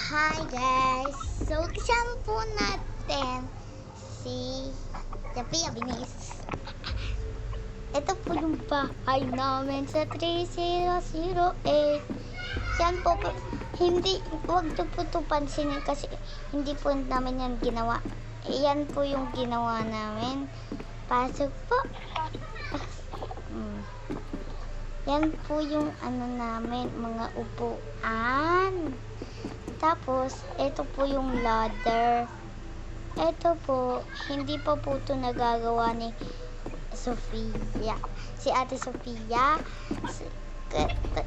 Hi guys! So, kasama po natin si Japi Abinis. Ito po yung bahay namin sa 3008. Yan po, huwag niyo po ito pansinin kasi hindi po namin yan ginawa. Yan po yung ginawa namin. Pasok po. Yan po yung namin, mga upuan. Tapos, ito po yung ladder. Ito po, hindi pa po ito nagagawa ni Sofia. Si Ate Sofia.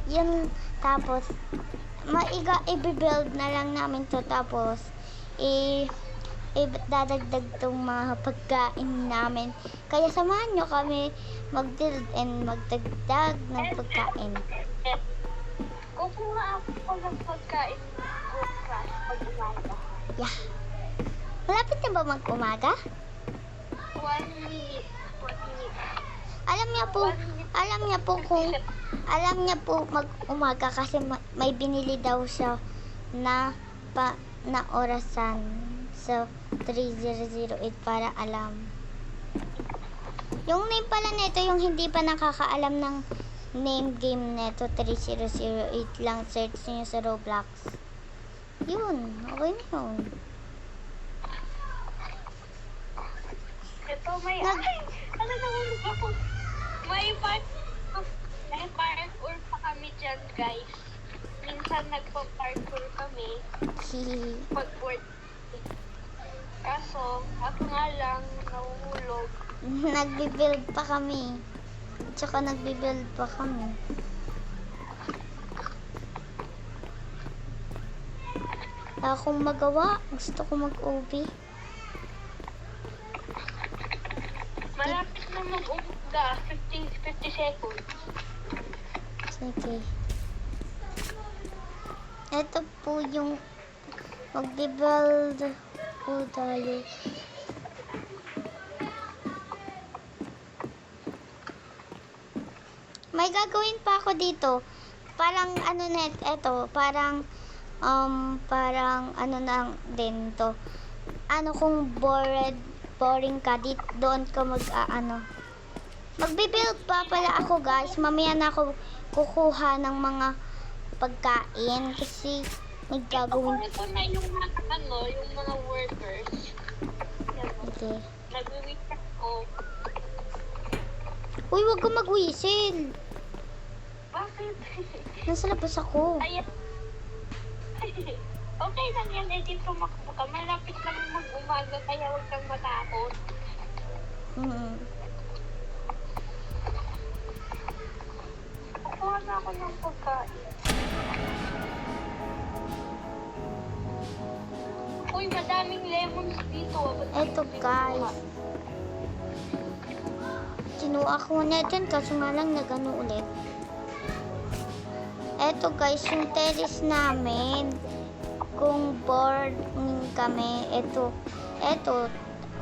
Yun, tapos, i-build na lang namin to. Tapos, dadagdag tong mga pagkain namin. Kaya samahan nyo kami mag-build and magdagdag ng pagkain. Kukuha ako ng pagkain bukas pag-umaga. Yeah. Malapit na ba mag-umaga? 1 minute. 1 minute. Alam niya po mag-umaga kasi may binili daw siya na orasan sa 3008 para alam. Yung name pala nito, yung hindi pa nakakaalam ng name game neto, 3008 lang, search nyo sa Roblox. Yun, okay na yun. Ito may may parkour pa kami dyan, guys. Minsan nagpa-parkour kami pag board. Kaso, ako nga lang nahuhulog. Nagbi-build pa kami. Tsaka nagbi-build pa kami. Wala akong magawa. Gusto ko mag-OB. Malapit na mag-umaga. 50 seconds. Sige. Ito po yung magbi-build po tayo. May gagawin pa ako dito. Parang parang nang din to. Kung boring ka dito, doon ka magbi-build pa pala ako, guys. Mamaya na ako kukuha ng mga pagkain kasi may gagawin. Ito na yung mga workers. Okay. Nag-wait ako. Uy, wag ka mag-whistle. Bakit? Nasa labas ako. Ayan. Okay lang yan, edit tumakbo ka. Malapit lang mag-umaga, kaya huwag kang matakot. Kukuha na ako ng pagkain. Uy, madaming lemons dito. Eto, guys. Kinuha ko na dyan, kaso nga lang nagano ulit. Eto, guys, yung terrace namin. Kung bored kami, eto,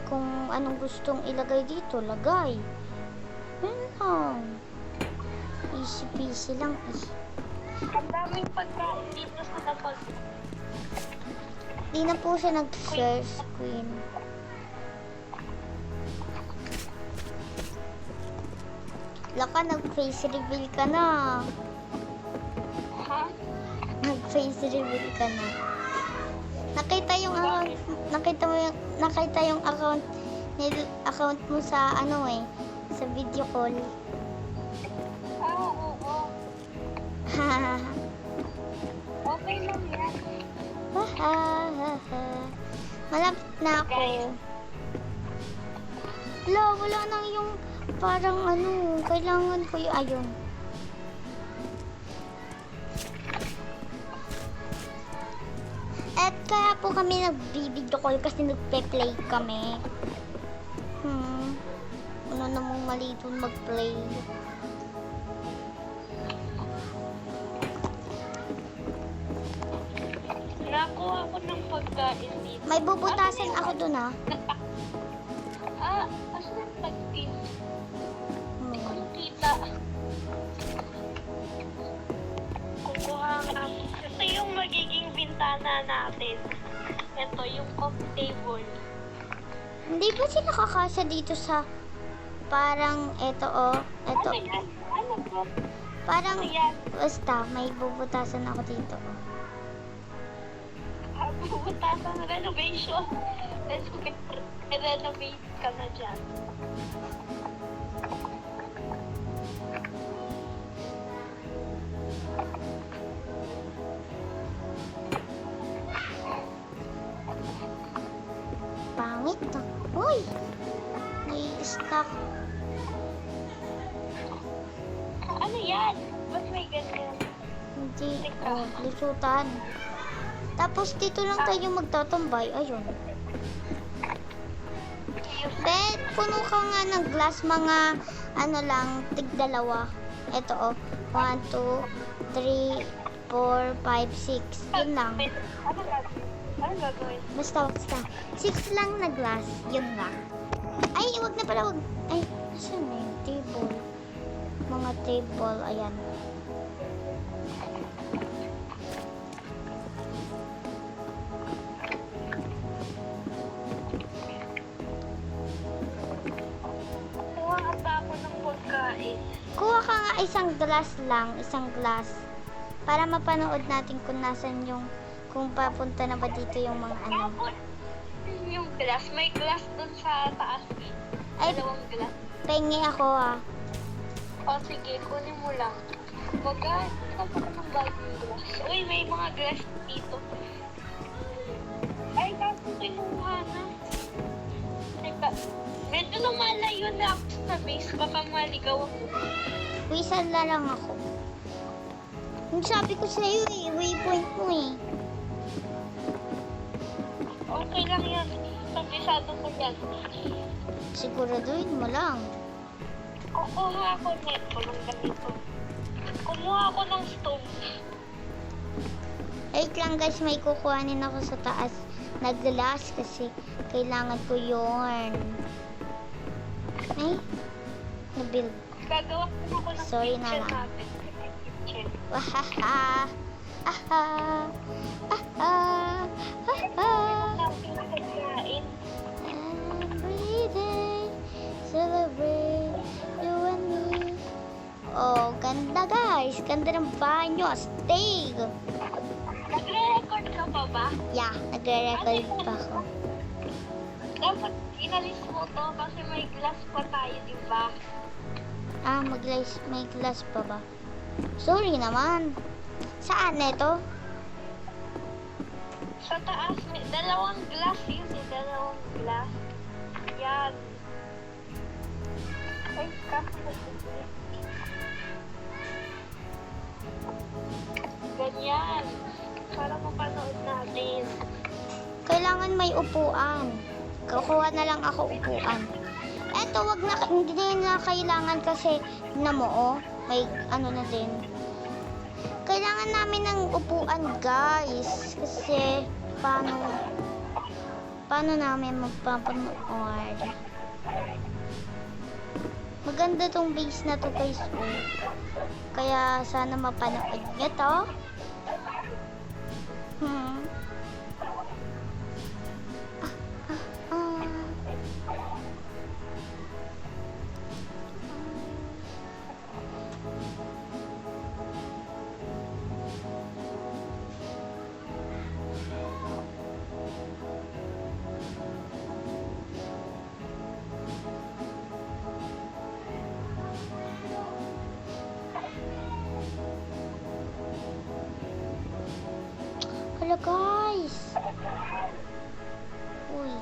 kung anong gustong ilagay dito, lagay. Easy peasy lang eh. Ang daming pagkain dito sa tapag. Di na po siya nag-share screen. Laka, nag-face reveal ka na. Ha? Nag-face reveal ka na. Nakita yung account mo sa sa video call. Oo. Okay lang yan. Malapit na ako. Wala nang yung parang kailangan ko yung ayun. At kaya po kami nag-video call kasi nagpe-play kami. Ano namang mali dun mag-play. Nakuha ko ng pagkain dito. May bubutasan ako dun Asa ng pag-pin? Hindi ko nakita. Kukuha nga. Ito yung magiging bintana bintana natin. Ito, yung coffee table. Hindi ba sila kakasya dito sa parang eto eto. Ano yan? Ano to? Parang Ano yan? basta may bubutasan ako dito. Bubutasan ng renovation. Renovate ka na dyan. Pangit to. Uy! Nai-stuck. Ano yan? Ba't may ganyan? Hindi. Lusutan. Tapos dito lang tayo magtatambay. Ayun. Bet, puno ka nga ng glass, mga ano lang, tig-dalawa. Ito 1, 2, 3, 4, 5, 6. Yun lang. Ano gagawin? Basta. 6 lang na glass. Yun lang. Ay, wag na pala, wag. Ay, asan na yung table? Mga table, ayan. Kuha ka pa ako ng pagkain. Kuha ka nga isang glass lang, isang glass. Para mapanood natin kung nasan yung, kung papunta na ba dito yung mga ano. Tapos, yung glass. May glass dun sa taas. Ay, Dalawang glass. pengi ako ah. O sige, kunin mo lang. Baga, tapos ng bagong glass. Uy, may mga glass dito. Ay, tapos kinuha na. Teka, medyo lumalayo na ako sa base. Baka maligaw ako. Wisan na lang ako. Yung sabi ko sa'yo eh, waypoint mo eh. Okay lang yan. Pagkisado ko yan. Siguraduhin mo lang. Kukuha ako nito ng ganito. Kumuha ako ng stove. Wait lang guys, may kukuhanin ako sa taas na glass kasi kailangan ko yun. Ay, nabuild. Gagawa ko ako ng Sorry na kitchen lang. natin. Kitchen. Wahaha! Aha! Aha! Aha! Natin na pagkain. I'm breathing, celebrate you and me. Oh, ganda guys. Ganda ng banyo. Astig. Nagre-record ka pa ba? Yeah, nagre-record pa ako. Dapat inalis mo to kasi may glass pa tayo, di ba? Ah, may glass pa ba? Sorry naman. Saan neto? Sa taas, may dalawang glass yun eh. Dalawang glass. Yan. Ay, ganyan. Para mapanood natin. Kailangan may upuan. Kukuha na lang ako upuan. Eto, hindi na kailangan kasi na mo, oh. May ano na din. Kailangan namin ng upuan, guys. Kasi, paano namin magpapanood? Maganda tong base na to, guys. Oh. Kaya, sana mapanood nyo to. Hala, guys. Uy.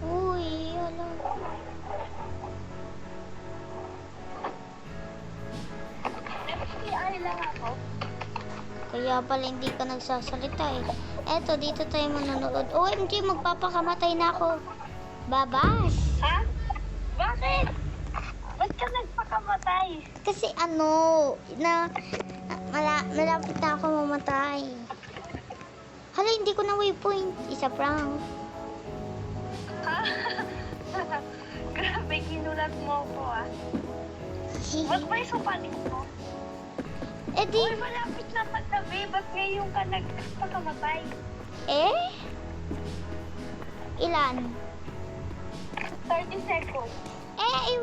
Hala. FTI lang ako. Kaya pala hindi ka nagsasalita eh. Eto, dito tayo manonood. OMG, magpapakamatay na ako. Babas! Ha? Bakit? Ba't ka nagpakamatay? Kasi malapit na ako mamatay. Hala, hindi ko na waypoint. Isa prank. Ha? Grabe, ginulat mo ako ah. Ba't may supalit mo? Eh di, Uy, malapit na pala yung ka nagpakamatay. Eh? Ilan? 30 seconds.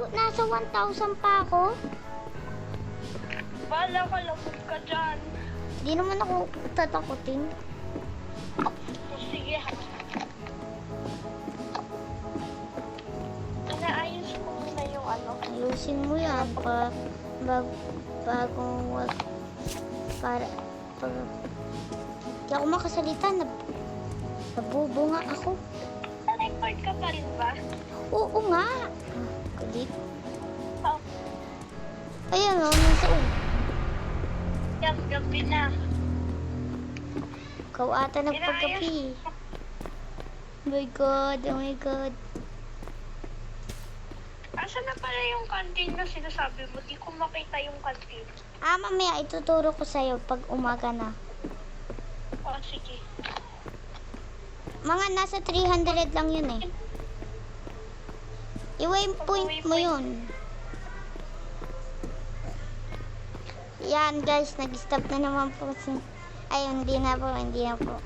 Nasa 1,000 pa ako. Bala ka, labog ka dyan. Di naman ako tatakutin. O, sige ha. Inaayos ko muna yung ano. Ayusin mo yan bago wag para pag di ako makasalita nabubunga ako. Na-record ka pa rin ba? Oo nga. Kulit. Oh, Ayan o, nasa yan, gabi na. ikaw ata nagpagabi. Oh my God, oh my God. Asa na pala yung canteen na sinasabi mo? Di ko makita yung canteen. Mamaya ituturo ko sa'yo pag umaga na. O, sige. Mga nasa 300 lang yun eh. I-waypoint mo yun. Yan guys, nag-stop na naman po si... Ayun, hindi na po.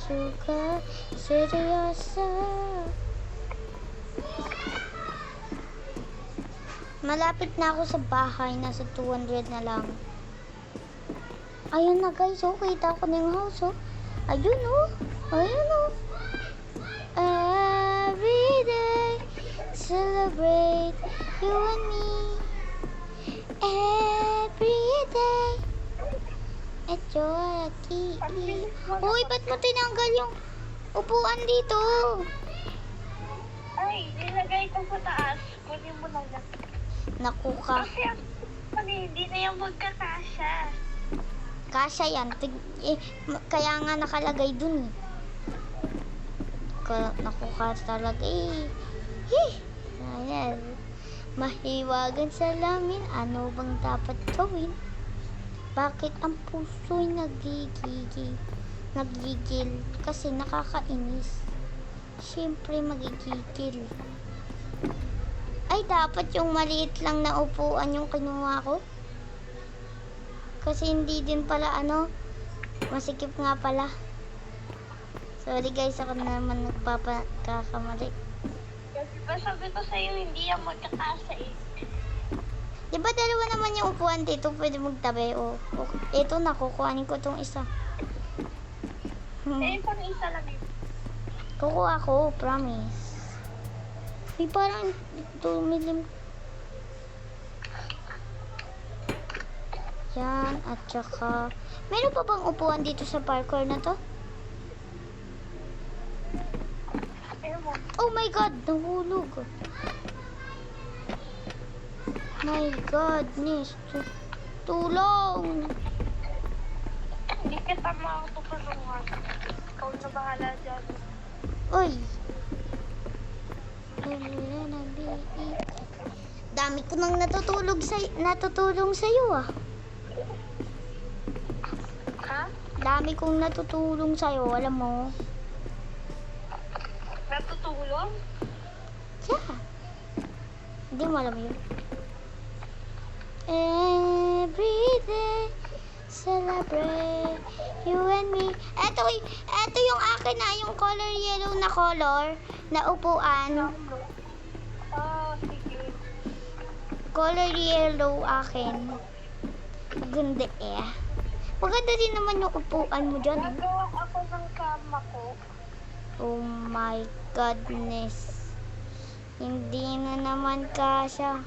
Suka, seryoso. Malapit na ako sa bahay, nasa 200 na lang. Ayun na guys, kita ko na yung house, oh. Ayun, oh. Every day, celebrate you and me. Every day, at your key. Uy, ba't mo tinanggal yung upuan dito? Ay, nilagay ko sa taas. Kunin mo na lang. Naku ka. Kasi hindi na yung magkakasya. Kasya yan. Kaya nga nakalagay dun eh. Naku ka talaga eh. Ayan. Mahiwagan sa langit. Ano bang dapat gawin? Bakit ang puso'y nagigigil? Kasi nakakainis. Siyempre magigigil. Ay, dapat yung maliit lang na upuan yung kinuha ko. Kasi hindi din pala masikip nga pala. Sorry guys, ako na naman nagpapakakamali. Kasi ba sabi ko sa'yo, hindi yan magkakasya eh. Di ba dalawa naman yung upuan dito? Pwede magtabi. Ito na, kukuhanin ko itong isa. Eh, pang isa lang yun. Kukuha ko, promise. May parang tumilim. Yan, at saka... Meron pa bang upuan dito sa parkour na to? Ewan. Oh my God! Nahulog. My goodness. Tulong! Hindi kita makakatulungan. Ikaw na bahala dyan. Uy! Dami ko nang natutulong sa'yo ah. Ha? Dami kong natutulong sa'yo, alam mo. Natutulong? Yeah. Hindi mo alam yun. Every day, celebrate you and me. Eto yung akin na, yung color yellow na color na upuan. Oh, sige. Color yellow akin. Ganda eh. Maganda din naman yung upuan mo dyan. Gagawa ako ng kama ko. Oh my goodness. Hindi na naman kasya.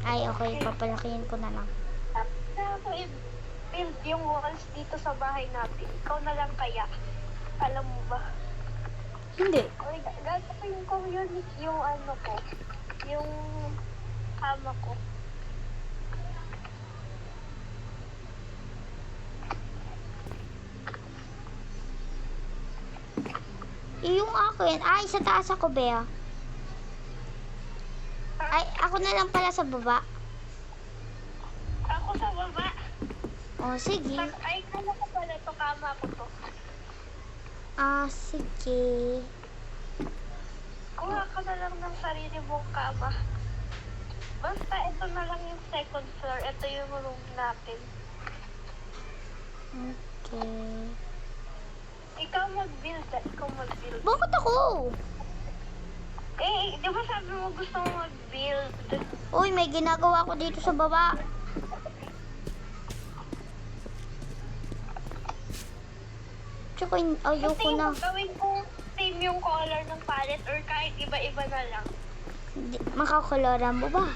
Ay, okay. Papalakihin ko na lang. Ako i-build yung walls dito sa bahay natin. Ikaw na lang kaya. Alam mo ba? Hindi. Oy, gagawin ko yung ano ko. Yung kama ko. Yung akin. Ay, sa taas ako, Bea. Ay, ako na lang pala sa baba. Ako sa baba. Oh, sige. Ay, kala ko pala to, kama ko to. Sige. Kuha ka na lang ng kama. Basta ito na lang yung second floor. Ito yung room natin. Okay. Ikaw mag-build. Ikaw mag-build. Bakit ako? Eh, di ba sabi mo gusto mo mag-build? Uy, may ginagawa ko dito sa baba. Tsaka ayoko Kasi na. gawin kong same yung color ng palette or kahit iba-iba na lang. Makakoloran mo ba?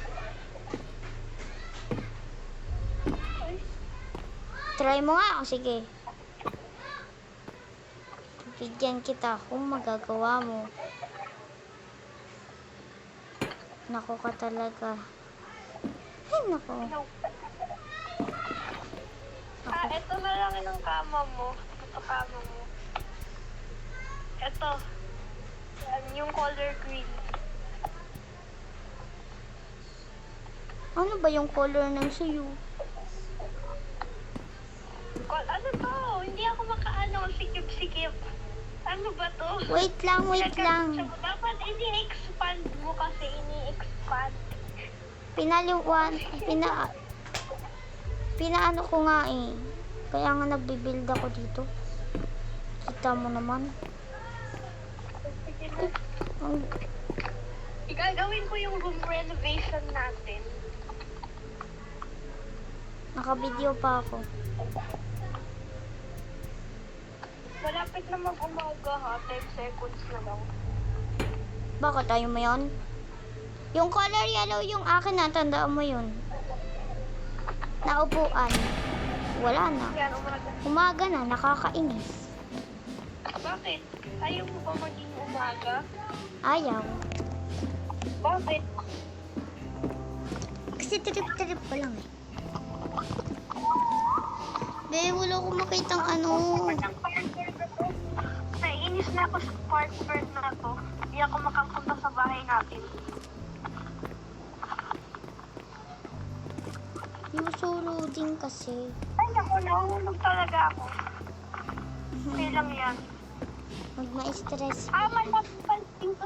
Try mo nga. O sige. Bigyan kita kung magagawa mo. Nako ka talaga. Ay, nako. No. Ito na lang yung kama mo. Ito kama mo. Ito. Yan, yung color green. Ano ba yung color ng sayo? Ano to? Hindi ako makaano. Sikip-sikip. Ano ba to? Wait lang, wait lang. Dapat ini-expand mo kasi ini-expand. Pinaano ko nga eh. Kaya nga nagbibuild ako dito. Kita mo naman. Sige na. Ang- Igagawin ko yung room renovation natin. Naka-video pa ako. Malapit na mag-umaga ha. 10 seconds na lang. Bakit ayaw mo yun? Yung color yellow yung akin na, tandaan mo yun. Naupuan. Wala na. Yan, umaga. Umaga na, nakakainis. Bakit? Ayaw mo ba maging umaga? Ayaw. Bakit? Kasi trip-trip pa lang eh. Be, wala akong makitang ano. Naiinis na ako sa partner na to. Hindi ako makapunta sa bahay natin. Yung solo din kasi. Ay, naku, nahulog talaga ako. Okay lang yan. Huwag ma-stress. Malapit pa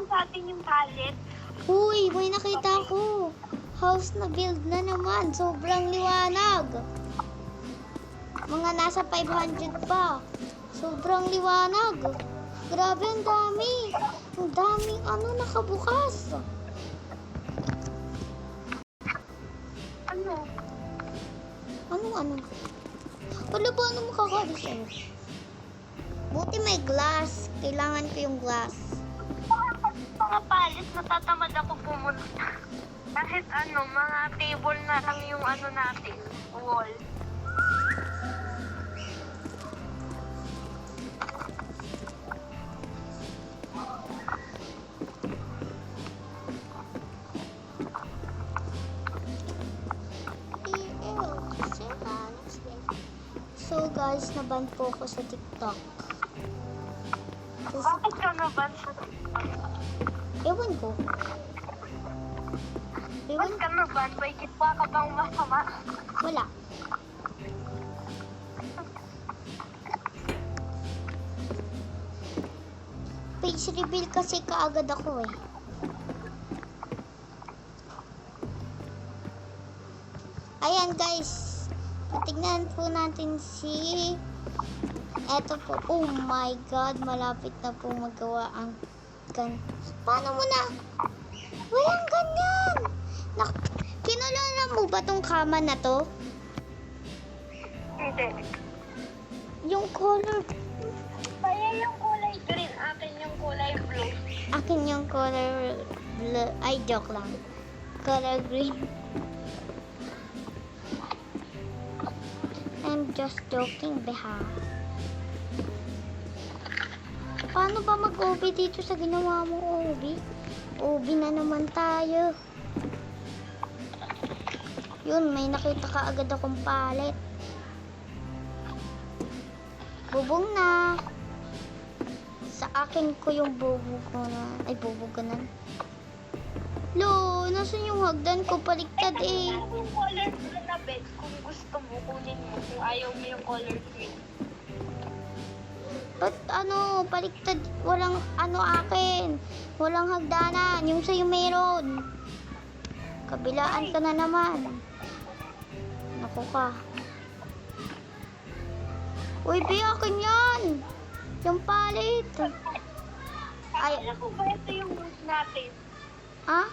sa atin yung palette. Uy, may nakita ko. House na build na naman. Sobrang liwanag. Mga nasa 500 pa. Sobrang liwanag. Grabe, ang dami. Ang daming nakabukas. Ano? Ano? Wala ba makakalis sa'yo? Buti may glass. Kailangan ko yung glass. Mga palette, natatamad ako pumunta. Kahit mga table na lang yung natin, wall. So guys, naban po ako sa TikTok. Bakit ka naban sa Ewan ko. Ba't ka naban? May gitwa ka bang masama? Wala. Page reveal kasi kaagad ako eh. Ayan guys. Tignan po natin si... Eto po. Oh my God. Malapit na po magawa ang... Paano mo na? Walang ganyan. Kinulala mo ba tong kama na to? Hindi. Yung color... Kaya yung kulay green, akin yung kulay blue. Akin yung color blue. Ay, joke lang. Color green. I'm just joking, beha. Paano ba mag-OB dito sa ginawa mo, OB? OB na naman tayo. Yun, may nakita ka agad akong palet. Bubong na. Sa akin ko yung bubugunan. Ay, bubugunan. Lo, nasan yung hagdan ko? Paliktad eh. Ano yung color blue na bed kung gusto mo, kunin mo. Kung ayaw mo yung color green. Ba't paliktad? Walang akin. Walang hagdanan. Yung sa'yo meron. Kabilaan ka na naman. Naku ka. Uy, biyakin yan! Yung palit. Ay. Alam ko ba ito yung roof natin? Ha?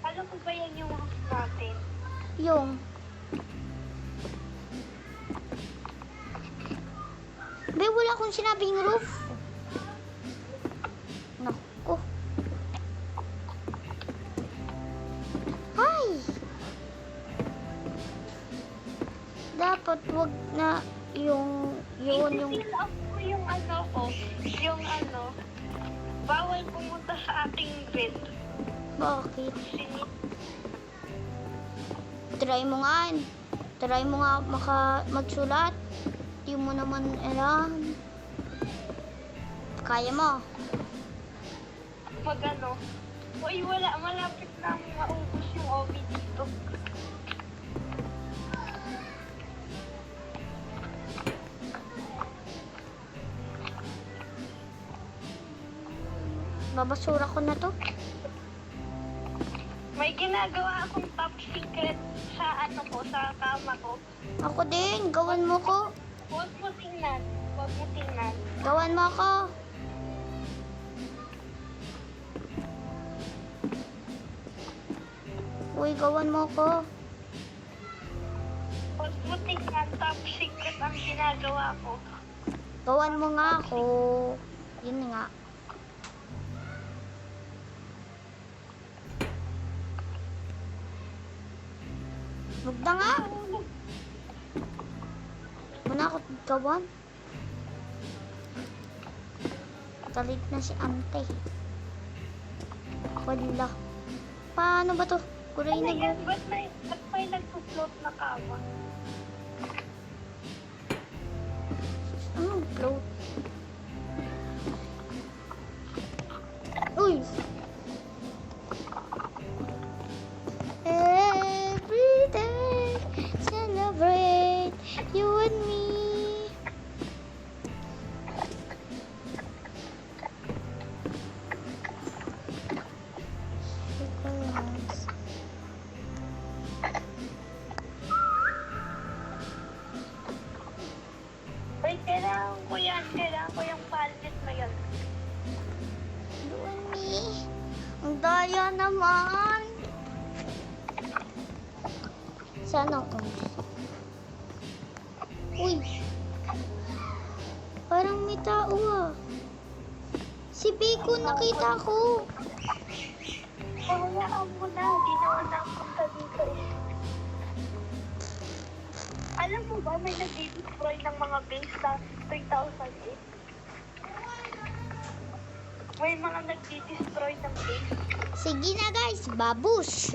Alam ko ba yan yung roof natin? Yung. Be, wala akong sinabing roof. Naku. Ay! Dapat wag na yung I-fill up ko yung ano ko. Yung ano. Bawal pumunta sa ating grid. bakit? Try mo nga. Try mo nga magsulat. Di mo naman alam. Kaya mo. Pag ano. Uy, wala. Malapit na maubos yung OB dito. Babasura ko na to. May ginagawa akong top secret sa ano ko, sa kama ko. Ako din. Gawan mo ko. Huwag mo tingnan. Huwag mo tingnan. Gawan mo ako. Uy, gawan mo ko. Huwag mo tingnan. Top secret ang ginagawa ko. Gawan mo nga ako. Yun nga. Huwag na nga. Muna ako gawan. Galit na si ante. Wala. Paano ba to? Kulay Ano na yan? Ba't may nagpo-float na kama? Anong float? Uy! Every day, celebrate you and me. Because Wait, kailangan ko yan. Kailangan ko yung pallet na yan. you and me. Ang daya naman. Sana ako. Uy! Parang may tao ah. Si Biko nakita ko. Hayaan mo na. Hindi naman napunta dito eh. Alam mo ba, may nag-destroy ng mga base sa 3008? May mga nag-destroy ng base. Sige na guys, babush!